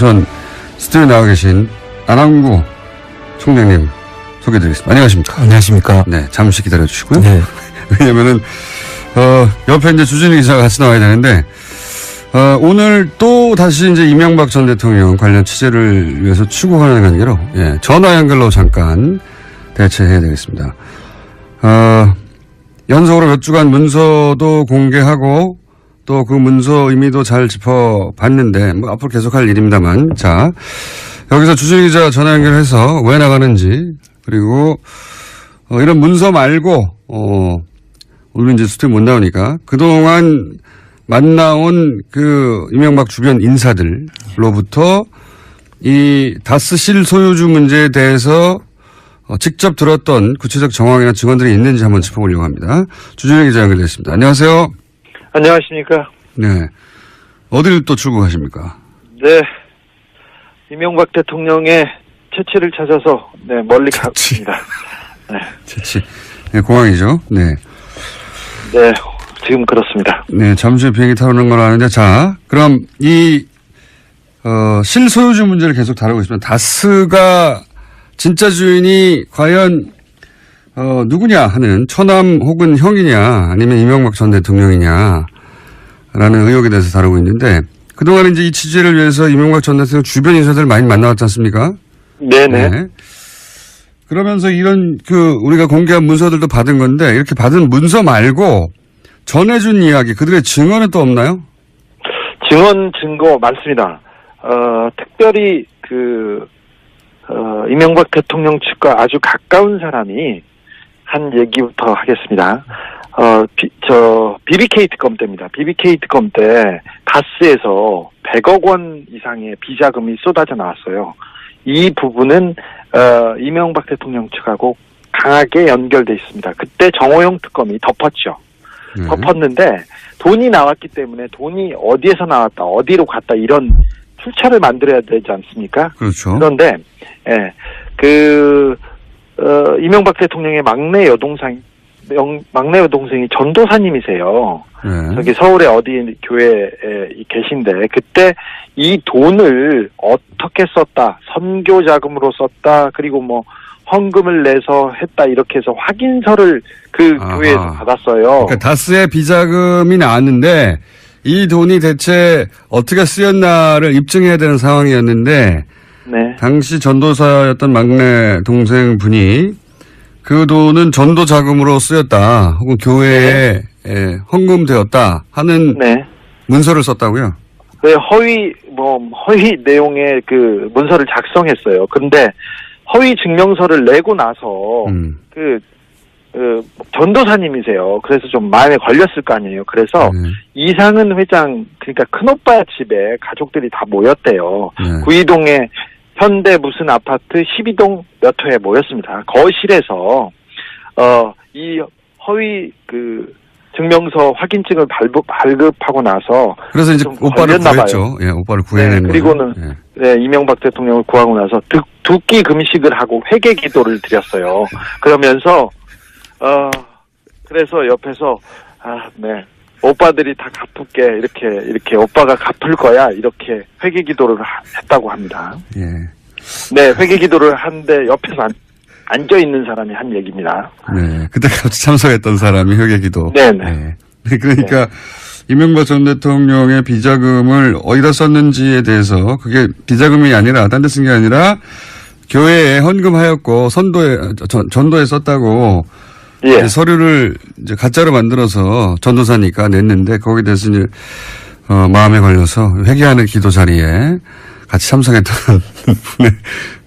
우선 스튜디오에 나와 계신 안항구 총장님 소개드리겠습니다. 안녕하십니까? 안녕하십니까? 네, 잠시 기다려주시고요. 네. 왜냐면은 옆에 이제 주진우 기자가 같이 나와야 되는데 오늘 또 다시 이제 이명박 전 대통령 관련 취재를 위해서 출국하는 관계로 전화 연결로 잠깐 대체해야 되겠습니다. 연속으로 몇 주간 문서도 공개하고 또 그 문서 의미도 잘 짚어봤는데 뭐 앞으로 계속할 일입니다만, 자 여기서 주진우 기자 전화 연결해서 왜 나가는지, 그리고 이런 문서 말고 오늘 이제 스튜디오 못 나오니까 그동안 만나온 그 이명박 주변 인사들로부터 이 다스 실소유주 문제에 대해서 직접 들었던 구체적 정황이나 증언들이 있는지 한번 짚어보려고 합니다. 주진우 기자 연결됐습니다. 안녕하세요. 안녕하십니까. 네. 어디를 또 출국하십니까? 네. 이명박 대통령의 채취를 찾아서 멀리 갔습니다. 네. 채취. 네, 공항이죠. 네. 네. 지금 그렇습니다. 네. 잠시 후에 비행기 타러 오는 건 아는데, 자, 그럼 이 실소유주 문제를 계속 다루고 있습니다. 다스가 진짜 주인이 과연 누구냐 하는 처남 혹은 형이냐 아니면 이명박 전 대통령이냐 라는 의혹에 대해서 다루고 있는데, 그동안 이제 이 취재를 위해서 이명박 전 대통령 주변 인사들 많이 만나왔지 않습니까? 네네. 네. 그러면서 이런 우리가 공개한 문서들도 받은 건데, 이렇게 받은 문서 말고 전해준 이야기, 그들의 증언은 또 없나요? 증언, 증거 많습니다. 특별히 이명박 대통령 측과 아주 가까운 사람이 한 얘기부터 하겠습니다. BBK 특검 때입니다. BBK 특검 때 다스에서 100억 원 이상의 비자금이 쏟아져 나왔어요. 이 부분은 이명박 대통령 측하고 강하게 연결돼 있습니다. 그때 정호영 특검이 덮었죠. 덮었는데 돈이 나왔기 때문에 돈이 어디에서 나왔다, 어디로 갔다, 이런 출처를 만들어야 되지 않습니까? 그렇죠. 그런데 이명박 대통령의 막내 여동생이 전도사님이세요. 저기 서울의 어디 교회에 계신데, 그때 이 돈을 어떻게 썼다, 선교 자금으로 썼다, 그리고 뭐 헌금을 내서 했다, 이렇게 해서 확인서를 교회에서 받았어요. 그러니까 다스의 비자금이 나왔는데 이 돈이 대체 어떻게 쓰였나를 입증해야 되는 상황이었는데, 네. 당시 전도사였던 막내 동생분이 그 돈은 전도 자금으로 쓰였다, 혹은 교회에 헌금되었다 하는 문서를 썼다고요? 허위 내용의 문서를 작성했어요. 근데 허위 증명서를 내고 나서 전도사님이세요. 그래서 좀 마음에 걸렸을 거 아니에요. 그래서 이상은 회장, 그러니까 큰오빠 집에 가족들이 다 모였대요. 구이동에 현대 무슨 아파트 12동 몇 호에 모였습니다. 거실에서 이 허위 증명서 확인증을 발급하고 나서, 그래서 이제 오빠를 구했죠. 예, 오빠를 구해낸 그리고는 이명박 대통령을 구하고 나서 두 끼 금식을 하고 회개 기도를 드렸어요. 그러면서 그래서 옆에서 오빠들이 다 갚을게, 이렇게 오빠가 갚을 거야, 이렇게 회개 기도를 했다고 합니다. 예. 네, 회개 기도를 하는데 옆에서 앉아 있는 사람이 한 얘기입니다. 네, 그때 같이 참석했던 사람이 회개 기도. 네네. 네. 그러니까 이명박 전 대통령의 비자금을 어디다 썼는지에 대해서, 그게 비자금이 아니라 딴 데 쓴 게 아니라 교회에 헌금하였고 전도에 썼다고 서류를 이제 가짜로 만들어서 전도사니까 냈는데, 거기에 대해서 이제 마음에 걸려서 회개하는 기도 자리에 같이 참석했던 분의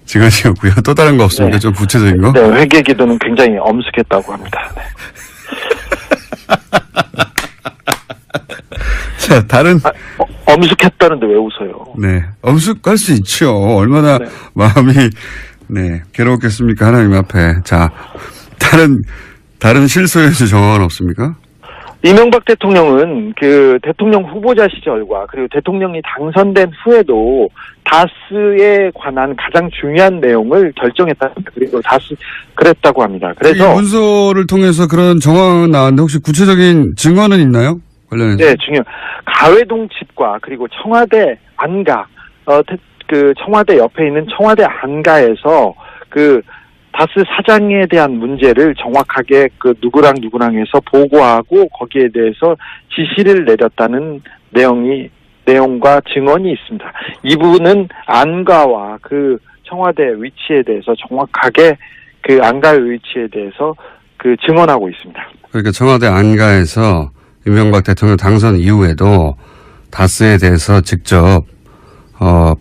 증언이었고요. 또 다른 거 없습니까? 좀 구체적인 거? 네, 회개 기도는 굉장히 엄숙했다고 합니다. 네. 자, 다른. 엄숙했다는데 왜 웃어요? 네. 엄숙할 수 있죠. 얼마나 마음이, 괴로웠겠습니까? 하나님 앞에. 자, 다른 실소유주 정황은 없습니까? 이명박 대통령은 대통령 후보자 시절과 그리고 대통령이 당선된 후에도 다스에 관한 가장 중요한 내용을 결정했다. 그리고 다스 그랬다고 합니다. 그래서 이 문서를 통해서 그런 정황은 나왔는데, 혹시 구체적인 증언은 있나요? 관련해서? 네, 가회동 집과 그리고 청와대 안가 그 청와대 옆에 있는 청와대 안가에서 그 다스 사장에 대한 문제를 정확하게 그 누구랑 해서 보고하고 거기에 대해서 지시를 내렸다는 내용과 증언이 있습니다. 이 부분은 안가와 그 청와대 위치에 대해서 정확하게 그 안가의 위치에 대해서 그 증언하고 있습니다. 그러니까 청와대 안가에서 이명박 대통령 당선 이후에도 다스에 대해서 직접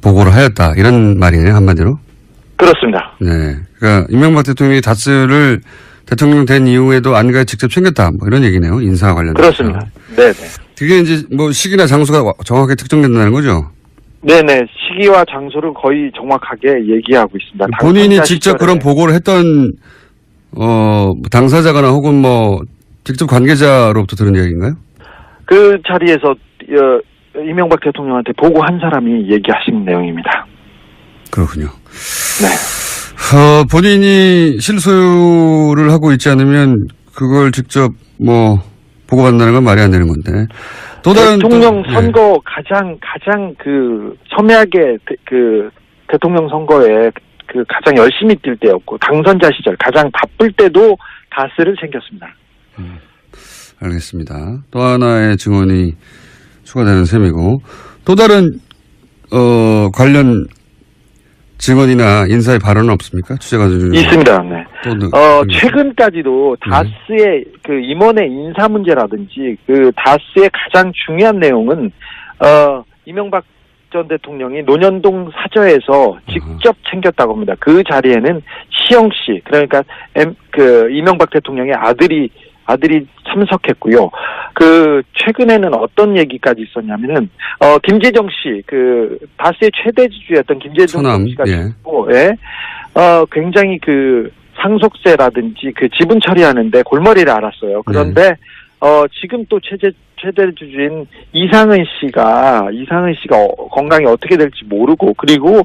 보고를 하였다 이런 말이네요, 한마디로. 그렇습니다. 네. 그러니까 이명박 대통령이 다스를 대통령 된 이후에도 안가에 직접 챙겼다 뭐 이런 얘기네요, 인사와 관련해서. 그렇습니다. 네네. 그게 이제 뭐 시기나 장소가 정확하게 특정된다는 거죠? 네네. 시기와 장소를 거의 정확하게 얘기하고 있습니다. 본인이 직접 시절에. 그런 보고를 했던 당사자거나 혹은 뭐 직접 관계자로부터 들은 얘기인가요? 그 자리에서 이명박 대통령한테 보고한 사람이 얘기하신 내용입니다. 그렇군요. 네. 본인이 실소유를 하고 있지 않으면 그걸 직접 뭐 보고받는다는 건 말이 안 되는 건데. 또 다른 대통령 또, 선거 가장 그 첨예하게 그 대통령 선거에 그 가장 열심히 뛸 때였고 당선자 시절 가장 바쁠 때도 다스를 챙겼습니다. 알겠습니다. 또 하나의 증언이 추가되는 셈이고 또 다른 관련 증언이나 인사의 발언은 없습니까? 취재가 좀 있습니다. 네. 최근까지도 네. 다스의 그 임원의 인사 문제라든지 그 다스의 가장 중요한 내용은 이명박 전 대통령이 논현동 사저에서 직접 챙겼다고 합니다. 그 자리에는 시영 씨, 그러니까 그 이명박 대통령의 아들이 참석했고요. 그 최근에는 어떤 얘기까지 있었냐면은 김재정 씨, 그 다스의 최대 지주였던 김재정 씨가 있고, 예. 굉장히 그 상속세라든지 그 지분 처리하는데 골머리를 앓았어요. 그런데 지금 또 최대 주주인 이상은 씨가 건강이 어떻게 될지 모르고 그리고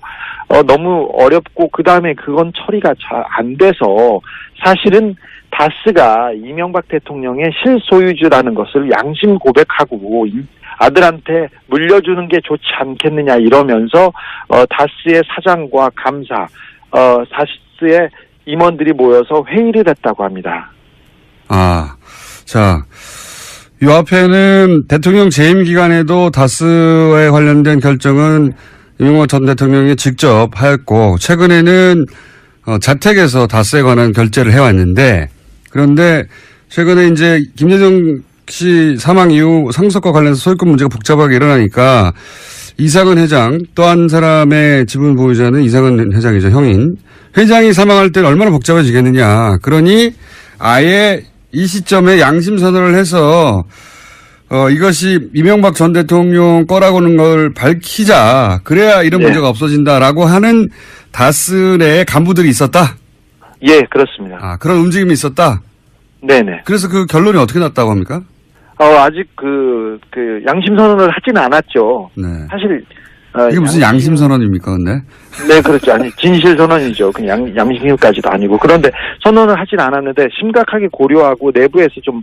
너무 어렵고 그 다음에 그건 처리가 잘 안 돼서 사실은 다스가 이명박 대통령의 실소유주라는 것을 양심 고백하고 아들한테 물려주는 게 좋지 않겠느냐 이러면서 다스의 사장과 감사, 다스의 임원들이 모여서 회의를 했다고 합니다. 자, 이 앞에는 대통령 재임 기간에도 다스에 관련된 결정은 이명박 전 대통령이 직접 하였고 최근에는 자택에서 다스에 관한 결재를 해왔는데 그런데 최근에 이제 김재정 씨 사망 이후 상속과 관련해서 소유권 문제가 복잡하게 일어나니까 이상은 회장 또 한 사람의 지분 보유자는 이상은 회장이죠. 형인. 회장이 사망할 때는 얼마나 복잡해지겠느냐. 그러니 아예 이 시점에 양심 선언을 해서 이것이 이명박 전 대통령 거라고는 걸 밝히자. 그래야 이런 문제가 없어진다라고 하는 다스 내에 간부들이 있었다. 예, 그렇습니다. 그런 움직임이 있었다. 네네. 그래서 그 결론이 어떻게 났다고 합니까? 아직 그 양심 선언을 하지는 않았죠. 네. 사실 이게 무슨 양심 선언입니까, 근데? 네, 그렇죠. 아니 진실 선언이죠. 그냥 양심까지도 아니고 그런데 선언을 하진 않았는데 심각하게 고려하고 내부에서 좀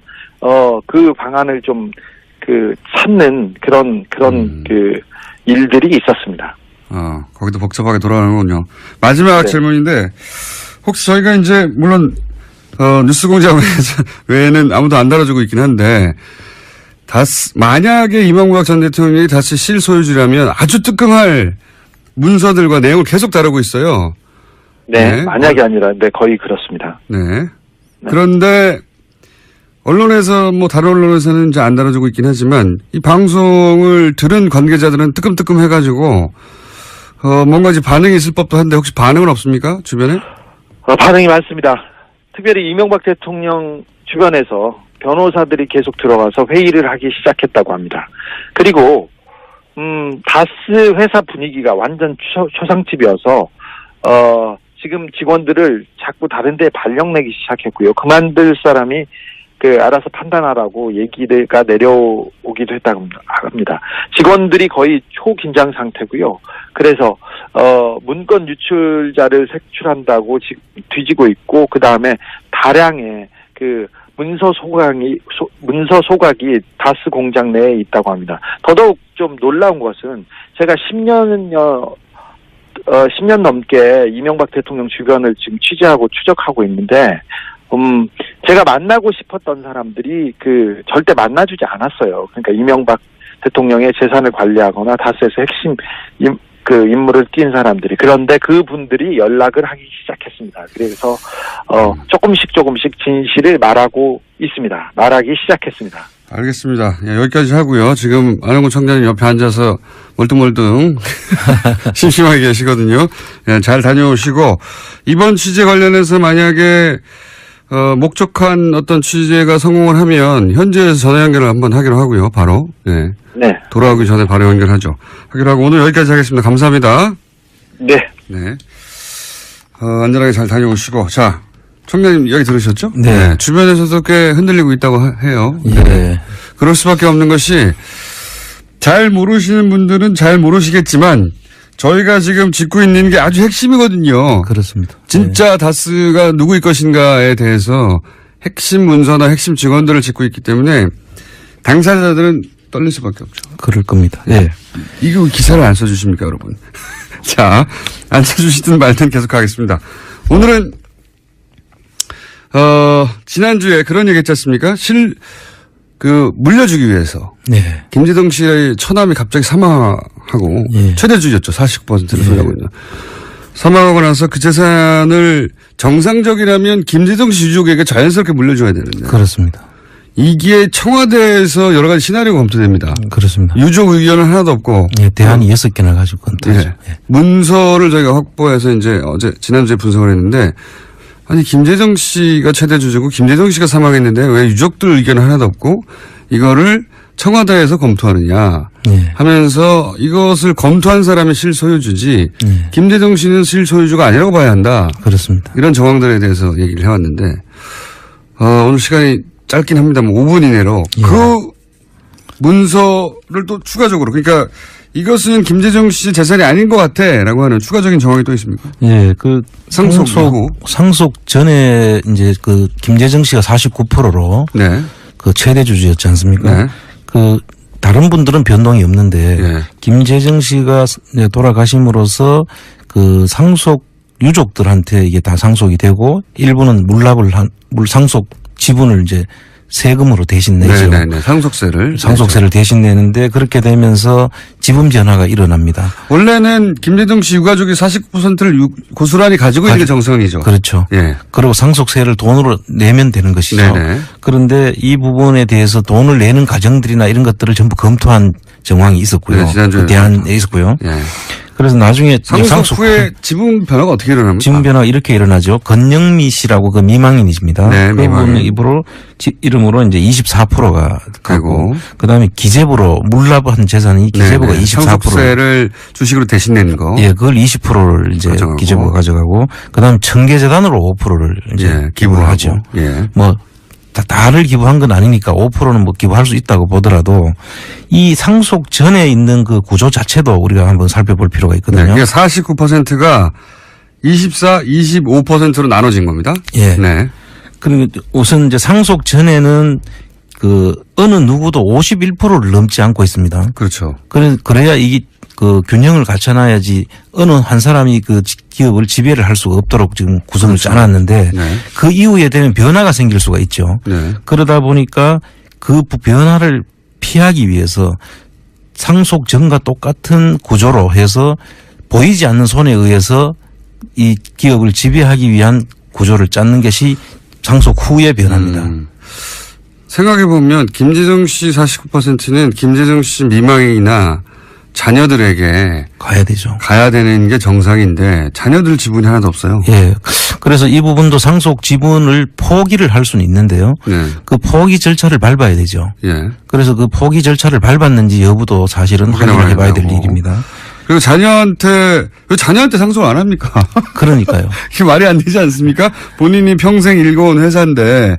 그 방안을 좀 찾는 그런 그 일들이 있었습니다. 거기도 복잡하게 돌아가는군요. 마지막 질문인데 혹시 저희가 이제 물론 뉴스공장 외에는 아무도 안 다뤄주고 있긴 한데 만약에 이명박 전 대통령이 다시 실소유주라면 아주 뜨끔할 문서들과 내용을 계속 다루고 있어요. 네. 만약이 아니라 거의 그렇습니다. 네. 그런데 언론에서 다른 언론에서는 이제 안 다뤄주고 있긴 하지만 이 방송을 들은 관계자들은 뜨끔뜨끔 해가지고 뭔가 이제 반응이 있을 법도 한데 혹시 반응은 없습니까? 주변에? 반응이 많습니다. 특별히 이명박 대통령 주변에서 변호사들이 계속 들어가서 회의를 하기 시작했다고 합니다. 그리고 다스 회사 분위기가 완전 초상집이어서 지금 직원들을 자꾸 다른 데 발령내기 시작했고요. 그만둘 사람이 알아서 판단하라고 얘기가 내려오기도 했다고 합니다. 직원들이 거의 초긴장 상태고요. 그래서 문건 유출자를 색출한다고 지금 뒤지고 있고 그 다음에 다량의 문서 소각이 다스 공장 내에 있다고 합니다. 더더욱 좀 놀라운 것은 제가 10년여 10년 넘게 이명박 대통령 주변을 지금 취재하고 추적하고 있는데, 제가 만나고 싶었던 사람들이 절대 만나주지 않았어요. 그러니까 이명박 대통령의 재산을 관리하거나 다스에서 핵심 인물을 띈 사람들이. 그런데 그분들이 연락을 하기 시작했습니다. 그래서 조금씩 진실을 말하고 있습니다. 말하기 시작했습니다. 알겠습니다. 예, 여기까지 하고요. 지금 안영구 청장님 옆에 앉아서 멀뚱멀뚱 심심하게 계시거든요. 예, 잘 다녀오시고 이번 취재 관련해서 만약에 목적한 어떤 취재가 성공을 하면 현지에서 전화 연결을 한번 하기로 하고요. 바로. 예. 네. 돌아오기 전에 바로 연결하죠. 하기로 하고 오늘 여기까지 하겠습니다. 감사합니다. 네. 네. 안전하게 잘 다녀오시고. 자, 청장님 이야기 들으셨죠? 네. 주변에서도 꽤 흔들리고 있다고 해요. 예. 네. 그럴 수밖에 없는 것이 잘 모르시는 분들은 잘 모르시겠지만 저희가 지금 짚고 있는 게 아주 핵심이거든요. 그렇습니다. 진짜 다스가 누구일 것인가에 대해서 핵심 문서나 핵심 직원들을 짚고 있기 때문에 당사자들은 떨릴 수밖에 없죠. 그럴 겁니다. 예. 이거 기사를 안 써주십니까, 여러분? 자, 안 써주시든 말든 계속 하겠습니다. 오늘은, 지난주에 그런 얘기 했지 않습니까? 물려주기 위해서. 네. 김재동 씨의 처남이 갑자기 사망하고, 예. 최대주였죠. 49%를 소유하고 있는. 사망하고 나서 그 재산을 정상적이라면 김재동 씨 유족에게 자연스럽게 물려줘야 되는데. 그렇습니다. 이게 청와대에서 여러 가지 시나리오가 검토됩니다. 그렇습니다. 유족 의견은 하나도 없고. 예, 대안이 6개나 가지고 검토하죠. 예. 예. 문서를 저희가 확보해서 이제 지난주에 분석을 했는데, 아니, 김재정 씨가 최대 주주고 김재정 씨가 사망했는데 왜 유족들 의견은 하나도 없고 이거를 청와대에서 검토하느냐 예. 하면서 이것을 검토한 사람이 실소유주지 김재정 씨는 실소유주가 아니라고 봐야 한다. 그렇습니다. 이런 정황들에 대해서 얘기를 해왔는데, 오늘 시간이 짧긴 합니다만 5분 이내로 예. 그 문서를 또 추가적으로 그러니까 이것은 김재정 씨 재산이 아닌 것 같아라고 하는 추가적인 정황이 또 있습니까? 예, 상속 전에 이제 김재정 씨가 49%로 네. 최대 주주였지 않습니까? 네. 다른 분들은 변동이 없는데 네. 김재정 씨가 돌아가심으로써 상속 유족들한테 이게 다 상속이 되고 일부는 상속 지분을 이제 세금으로 대신 내죠. 네네네. 상속세를 대신 내는데 그렇게 되면서 지분 변화가 일어납니다. 원래는 김재동 씨 유가족이 49%를 고스란히 가지고 있는 게 정상이죠. 그렇죠. 예. 그리고 상속세를 돈으로 내면 되는 것이죠. 네네. 그런데 이 부분에 대해서 돈을 내는 가정들이나 이런 것들을 전부 검토한 정황이 있었고요. 네, 지난주에 대안에 있었고요. 예. 그래서 나중에 상속 후에 지분 변화가 어떻게 일어납니까? 지분 변화가 이렇게 일어나죠. 건영미 씨라고 미망인이십니다. 네, 그분의 이름으로 이제 24%가 가고 그다음에 기재부로 물납한 재산이 기재부가 24%. 상속세를 주식으로 대신 내는 거. 예, 그걸 20%를 이제 가져가고. 기재부가 가져가고 그다음에 청계재단으로 5%를 이제 기부를 하죠. 예. 다를 기부한 건 아니니까 5%는 기부할 수 있다고 보더라도 이 상속 전에 있는 그 구조 자체도 우리가 한번 살펴볼 필요가 있거든요. 네, 그러니까 49%가 24, 25%로 나눠진 겁니다. 예. 네. 그리고 우선 이제 상속 전에는 어느 누구도 51%를 넘지 않고 있습니다. 그렇죠. 그래야 이게 균형을 갖춰놔야지 어느 한 사람이 기업을 지배를 할 수가 없도록 지금 구성을 짜놨는데 네. 그 이후에 되면 변화가 생길 수가 있죠. 네. 그러다 보니까 그 변화를 피하기 위해서 상속 전과 똑같은 구조로 해서 보이지 않는 손에 의해서 이 기업을 지배하기 위한 구조를 짜는 것이 상속 후의 변화입니다. 생각해보면 김재정 씨 49%는 김재정 씨 미망이나 자녀들에게 가야 되는 게 정상인데 자녀들 지분이 하나도 없어요. 예. 그래서 이 부분도 상속 지분을 포기를 할 수는 있는데요. 네. 그 포기 절차를 밟아야 되죠. 예. 그래서 그 포기 절차를 밟았는지 여부도 사실은 확인을 해봐야 될 일입니다. 그리고 자녀한테 왜 자녀한테 상속 안 합니까? 그러니까요. 이게 말이 안 되지 않습니까? 본인이 평생 일궈온 회사인데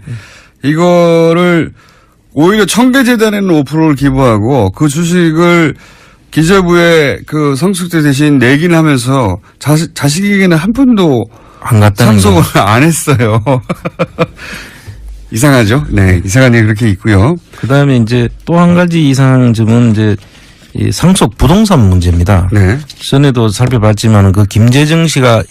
이거를 오히려 청계재단에는 5%를 기부하고 그 주식을 기재부에 상속세 대신 내긴 하면서 자식에게는 한 푼도 안 갔다는 상속을 안 했어요. 이상하죠? 네. 이상한 일이 그렇게 있고요. 그 다음에 이제 또 한 가지 이상한 점은 이제 이 상속 부동산 문제입니다. 네. 전에도 살펴봤지만 그 김재정 씨가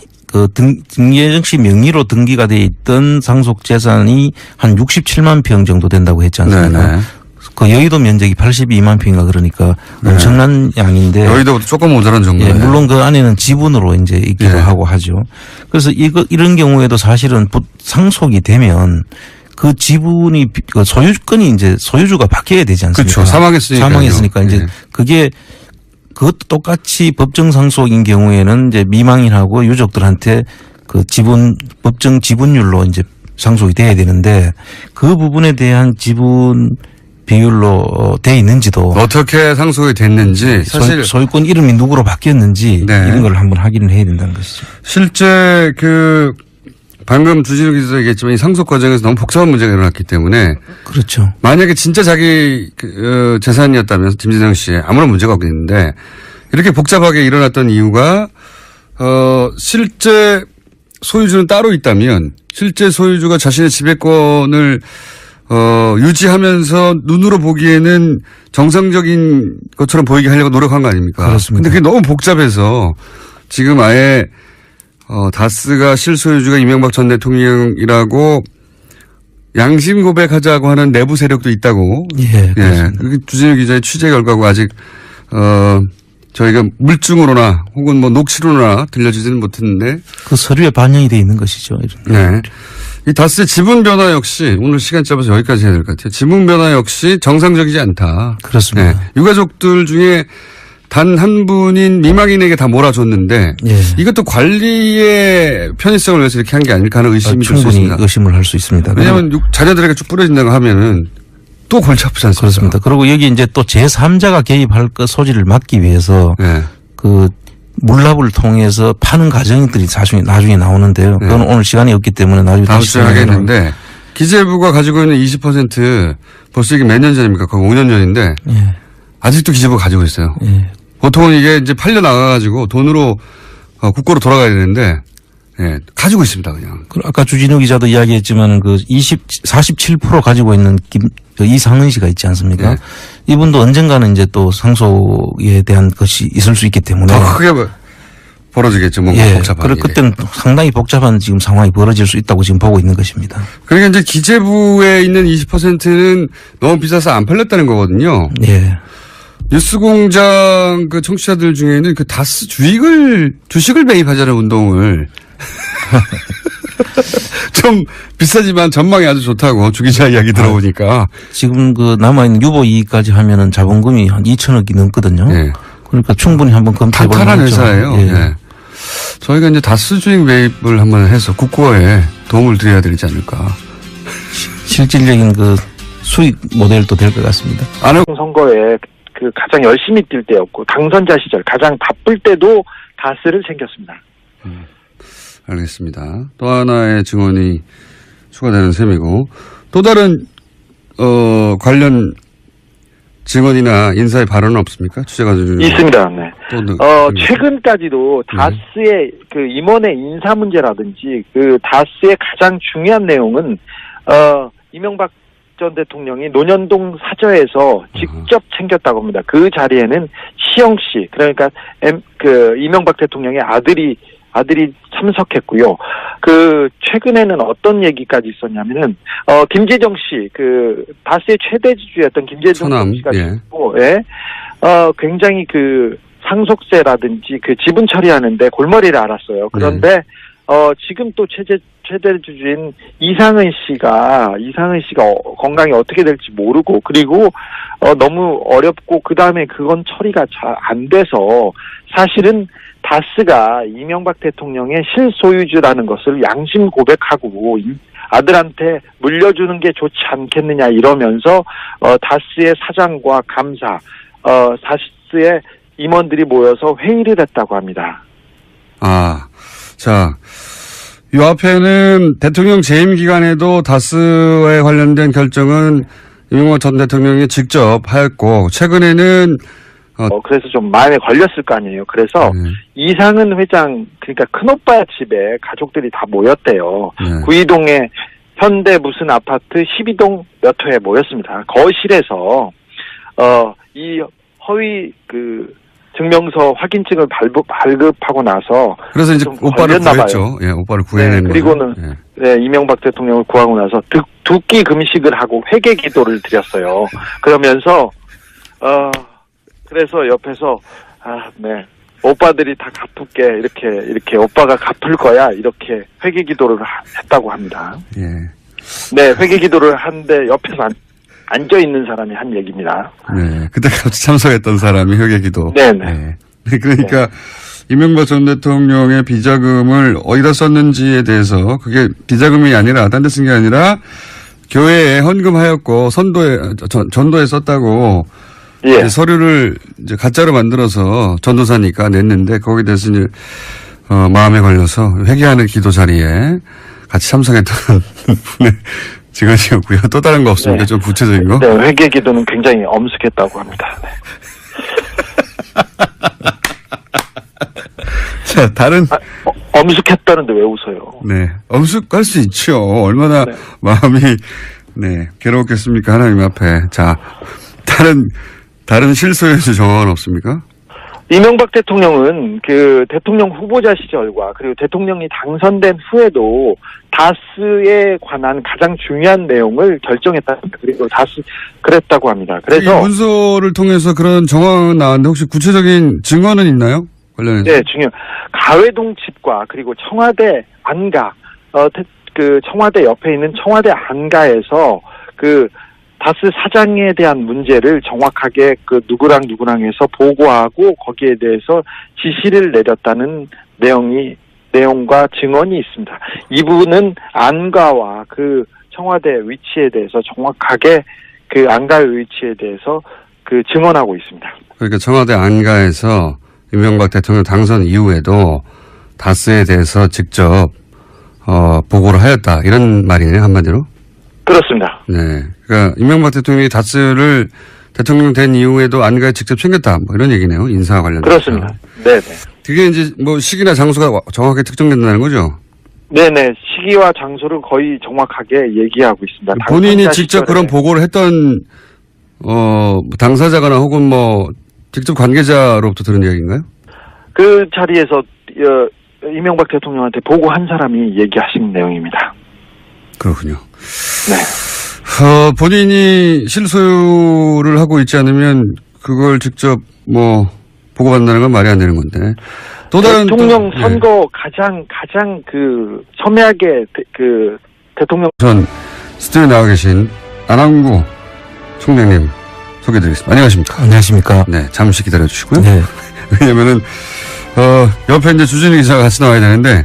김재정 씨 명의로 등기가 돼 있던 상속 재산이 한 67만 평 정도 된다고 했지 않습니까? 네네. 그 여의도 면적이 82만 평인가 그러니까 네. 엄청난 양인데. 여의도보다 조금 모자란 정도. 예, 물론 그 안에는 지분으로 이제 있기도 예. 하고 하죠. 그래서 이런 경우에도 사실은 상속이 되면 그 지분이 그 소유권이 이제 소유주가 바뀌어야 되지 않습니까? 그렇죠. 사망했으니까 이제 예. 그게 그것도 똑같이 법정 상속인 경우에는 이제 미망인하고 유족들한테 그 법정 지분율로 이제 상속이 돼야 되는데 그 부분에 대한 지분 비율로 돼 있는지도 어떻게 상속이 됐는지 사실 소유권 이름이 누구로 바뀌었는지 네. 이런 걸 한번 확인을 해야 된다는 것이죠. 실제 그 방금 주진우 기자 얘기했지만 이 상속 과정에서 너무 복잡한 문제가 일어났기 때문에 그렇죠. 만약에 진짜 자기 재산이었다면 김재정 씨의 아무런 문제가 없겠는데 이렇게 복잡하게 일어났던 이유가 실제 소유주는 따로 있다면 실제 소유주가 자신의 지배권을 유지하면서 눈으로 보기에는 정상적인 것처럼 보이게 하려고 노력한 거 아닙니까? 그렇습니다. 근데 그게 너무 복잡해서 지금 아예 다스가 실소유주가 이명박 전 대통령이라고 양심 고백하자고 하는 내부 세력도 있다고. 예. 예. 그게 주진우 기자의 취재 결과고 아직 저희가 물증으로나 혹은 뭐 녹취로나 들려주지는 못했는데. 그 서류에 반영이 돼 있는 것이죠. 네. 이 다스의 지분 변화 역시 오늘 시간 짧아서 여기까지 해야 될 것 같아요. 지분 변화 역시 정상적이지 않다. 그렇습니다. 네. 유가족들 중에 단 한 분인 미망인에게 다 몰아줬는데 예. 이것도 관리의 편의성을 위해서 이렇게 한 게 아닐까 하는 의심이 들 수 충분히 있습니다. 의심을 할 수 있습니다. 왜냐하면 자녀들에게 쭉 뿌려진다고 하면은 또 골치 아프지 않습니까? 그렇습니다. 그리고 여기 이제 또 제3자가 개입할 것 소지를 막기 위해서 네. 그 물납을 통해서 파는 과정들이 나중에 나오는데요. 그건 네. 오늘 시간이 없기 때문에 나중에 다음 다시 주에 하겠는데 기재부가 가지고 있는 20% 벌써 이게 몇 년 전입니까? 거의 5년 전인데 예. 아직도 기재부가 가지고 있어요. 예. 보통은 이게 이제 팔려 나가가지고 돈으로 국고로 돌아가야 되는데 예, 가지고 있습니다 그냥. 아까 주진우 기자도 이야기했지만 그 47% 가지고 있는 이상은 씨가 있지 않습니까? 네. 이분도 언젠가는 이제 또 상속에 대한 것이 있을 수 있기 때문에. 더 크게 벌어지겠죠. 뭔가 예. 복잡한 그럴 일이. 그때는 상당히 복잡한 지금 상황이 벌어질 수 있다고 지금 보고 있는 것입니다. 그러니까 이제 기재부에 있는 20%는 너무 비싸서 안 팔렸다는 거거든요. 예. 뉴스공장 그 청취자들 중에는 그 다스 주식을 매입하자는 운동을 좀 비싸지만 전망이 아주 좋다고 주 기자 이야기 들어보니까. 지금 그 남아있는 유보 이익까지 하면은 자본금이 한 2천억이 넘거든요. 예. 그러니까 충분히 한번 검토해 볼 탄탄한 만하죠. 회사예요. 예. 예. 저희가 이제 다스 주식 매입을 한번 해서 국고에 도움을 드려야 되지 않을까. 실질적인 그 수익 모델도 될 것 같습니다. 선거에 그 가장 열심히 뛸 때였고 당선자 시절 가장 바쁠 때도 다스를 챙겼습니다. 알겠습니다. 또 하나의 증언이 추가되는 셈이고 또 다른 관련 증언이나 인사의 발언은 없습니까? 취재가 좀 있습니다. 네. 또 최근까지도 다스의 그 임원의 인사 문제라든지 그 다스의 가장 중요한 내용은 이명박 전 대통령이 논현동 사저에서 직접 챙겼다고 합니다. 그 자리에는 시영 씨, 그러니까 그 이명박 대통령의 아들이 참석했고요. 그 최근에는 어떤 얘기까지 있었냐면은 김재정 씨, 그 다스의 최대 지주였던 김재정 씨가 있고, 예. 굉장히 그 상속세라든지 그 지분 처리하는데 골머리를 앓았어요. 그런데 지금 또 최대 주주인 이상은 씨가 건강이 어떻게 될지 모르고 그리고 너무 어렵고 그 다음에 그건 처리가 잘 안 돼서 사실은 다스가 이명박 대통령의 실소유주라는 것을 양심 고백하고 아들한테 물려주는 게 좋지 않겠느냐 이러면서 다스의 사장과 감사, 다스의 임원들이 모여서 회의를 했다고 합니다. 자, 이 앞에는 대통령 재임 기간에도 다스에 관련된 결정은 이명박 전 대통령이 직접 하였고 최근에는 그래서 좀 마음에 걸렸을 거 아니에요. 그래서 이상은 회장, 그러니까 큰오빠 집에 가족들이 다 모였대요. 구이동에 현대 무슨 아파트 12동 몇 호에 모였습니다. 거실에서 이 허위 증명서 확인증을 발급하고 나서 그래서 이제 좀 오빠를 걸렸나 구했죠. 예, 오빠를 구해낸 네, 그리고는 거죠. 예. 네, 이명박 대통령을 구하고 나서 두 끼 금식을 하고 회개 기도를 드렸어요. 그러면서 그래서 옆에서 네. 오빠들이 다 갚을게 이렇게 오빠가 갚을 거야 이렇게 회개 기도를 했다고 합니다. 예. 네, 회개 기도를 하는데 옆에서 앉아 있는 사람이 한 얘기입니다. 네. 그때 같이 참석했던 사람이 회계기도. 네네. 네. 그러니까 이명박 전 대통령의 비자금을 어디다 썼는지에 대해서 그게 비자금이 아니라 딴 데 쓴 게 아니라 교회에 헌금하였고 전도에 썼다고 예. 서류를 이제 가짜로 만들어서 전도사니까 냈는데 거기에 대해서 이제 마음에 걸려서 회개하는 기도 자리에 같이 참석했던 분의 직원이었고요. 또 다른 거 없습니까? 네. 좀 구체적인 거? 네, 회개 기도는 굉장히 엄숙했다고 합니다. 네. 자, 다른. 엄숙했다는데 왜 웃어요? 네. 엄숙할 수 있죠. 얼마나 네. 마음이, 네. 괴로웠겠습니까? 하나님 앞에. 자, 다른 실소유의 정황은 없습니까? 이명박 대통령은 대통령 후보자 시절과 그리고 대통령이 당선된 후에도 다스에 관한 가장 중요한 내용을 결정했다. 그리고 그랬다고 합니다. 이 그래서 문서를 통해서 그런 정황은 나왔는데 혹시 구체적인 증언은 있나요? 관련해서? 네, 가회동 집과 그리고 청와대 안가, 청와대 옆에 있는 청와대 안가에서 다스 사장에 대한 문제를 정확하게 누구랑 해서 보고하고 거기에 대해서 지시를 내렸다는 내용과 증언이 있습니다. 이 부분은 안가와 청와대 위치에 대해서 정확하게 안가의 위치에 대해서 증언하고 있습니다. 그러니까 청와대 안가에서 이명박 대통령 당선 이후에도 다스에 대해서 직접 보고를 하였다. 이런 말이네요. 한마디로. 그렇습니다. 네. 그러니까 이명박 대통령이 다스를 대통령 된 이후에도 안가에 직접 챙겼다. 뭐 이런 얘기네요. 인사와 관련해서. 그렇습니다. 네네. 그게 이제 시기나 장소가 정확하게 특정된다는 거죠? 네네. 시기와 장소를 거의 정확하게 얘기하고 있습니다. 본인이 당선자 직접 시절에. 그런 보고를 했던 당사자거나 혹은 직접 관계자로부터 들은 이야기인가요? 그 자리에서 이명박 대통령한테 보고한 사람이 얘기하신 내용입니다. 그렇군요. 네. 본인이 실소유를 하고 있지 않으면 그걸 직접 보고받는다는 건 말이 안 되는 건데. 또 다른 대통령 선거 가장 첨예하게 대통령 전 스튜디오에 나와 계신 안항구 총장님 소개드리겠습니다. 안녕하십니까? 안녕하십니까? 네, 잠시 기다려 주시고요. 네. 왜냐면은 옆에 이제 주진우 기자가 같이 나와야 되는데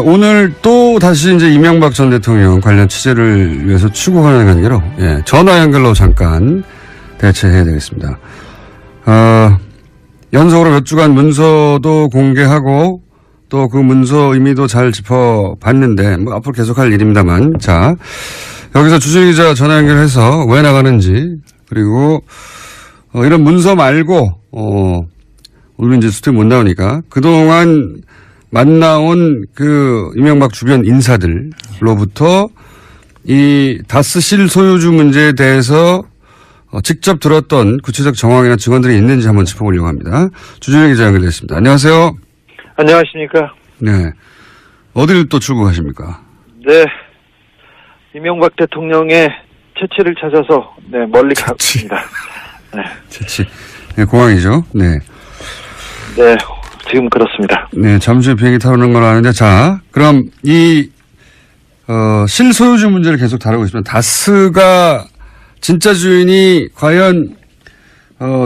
오늘 또 다시 이제 이명박 전 대통령 관련 취재를 위해서 출국하는 관계로 전화 연결로 잠깐 대체해야 되겠습니다. 연속으로 몇 주간 문서도 공개하고 또 그 문서 의미도 잘 짚어봤는데 앞으로 계속할 일입니다만 자 여기서 주진우 기자 전화 연결해서 왜 나가는지 그리고 이런 문서 말고 오늘 이제 스튜디오 못 나오니까 그동안 만나온 이명박 주변 인사들로부터 이 다스 실소유주 문제에 대해서 직접 들었던 구체적 정황이나 증언들이 있는지 한번 짚어보려고 합니다. 주진우 기자 연결됐습니다. 안녕하세요. 안녕하십니까? 네. 어디를 또 출국하십니까? 네. 이명박 대통령의 채취를 찾아서 멀리 갔습니다. 네. 채취. 네, 공항이죠. 네. 네. 지금 그렇습니다. 네, 잠시 후에 비행기 타오는 걸 아는데, 자, 그럼 실소유주 문제를 계속 다루고 있습니다. 다스가 진짜 주인이 과연,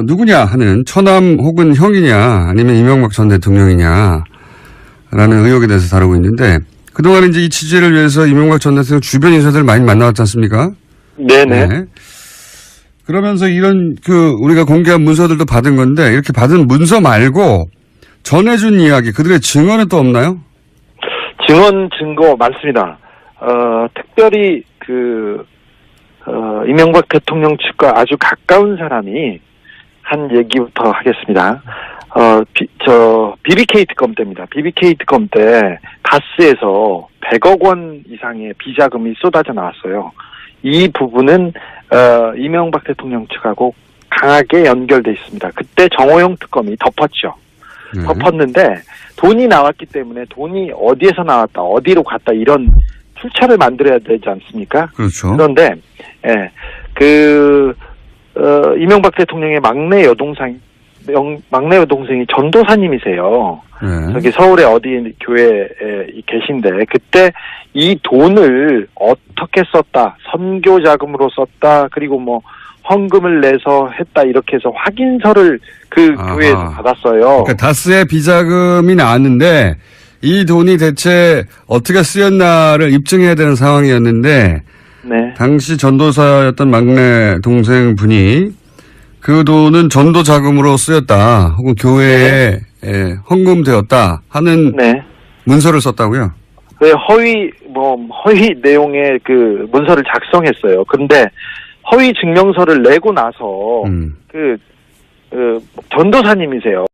누구냐 하는 처남 혹은 형이냐, 아니면 이명박 전 대통령이냐, 라는 의혹에 대해서 다루고 있는데, 그동안 이제 이 취재를 위해서 이명박 전 대통령 주변 인사들 많이 만나왔지 않습니까? 네네. 네. 그러면서 이런 우리가 공개한 문서들도 받은 건데, 이렇게 받은 문서 말고, 전해준 이야기, 그들의 증언은 또 없나요? 증거 많습니다. 특별히 이명박 대통령 측과 아주 가까운 사람이 한 얘기부터 하겠습니다. BBK 특검 때입니다. BBK 특검 때 다스에서 100억 원 이상의 비자금이 쏟아져 나왔어요. 이 부분은 이명박 대통령 측하고 강하게 연결돼 있습니다. 그때 정호영 특검이 덮었죠. 네. 덮었는데 돈이 나왔기 때문에 돈이 어디에서 나왔다, 어디로 갔다 이런 출처를 만들어야 되지 않습니까? 그렇죠. 그런데 이명박 대통령의 막내 여동생이 전도사님이세요. 네. 저기 서울의 어디 교회에 계신데 그때 이 돈을 어떻게 썼다, 선교 자금으로 썼다, 그리고 뭐 헌금을 내서 했다 이렇게 해서 확인서를 그 아하. 교회에서 받았어요. 그러니까 다스의 비자금이 나왔는데 이 돈이 대체 어떻게 쓰였나를 입증해야 되는 상황이었는데 네. 당시 전도사였던 막내 동생분이 그 돈은 전도 자금으로 쓰였다 혹은 교회에 헌금되었다 하는 네. 문서를 썼다고요? 그 허위 내용의 그 문서를 작성했어요. 그런데 허위 증명서를 내고 나서 그 전도사님이세요.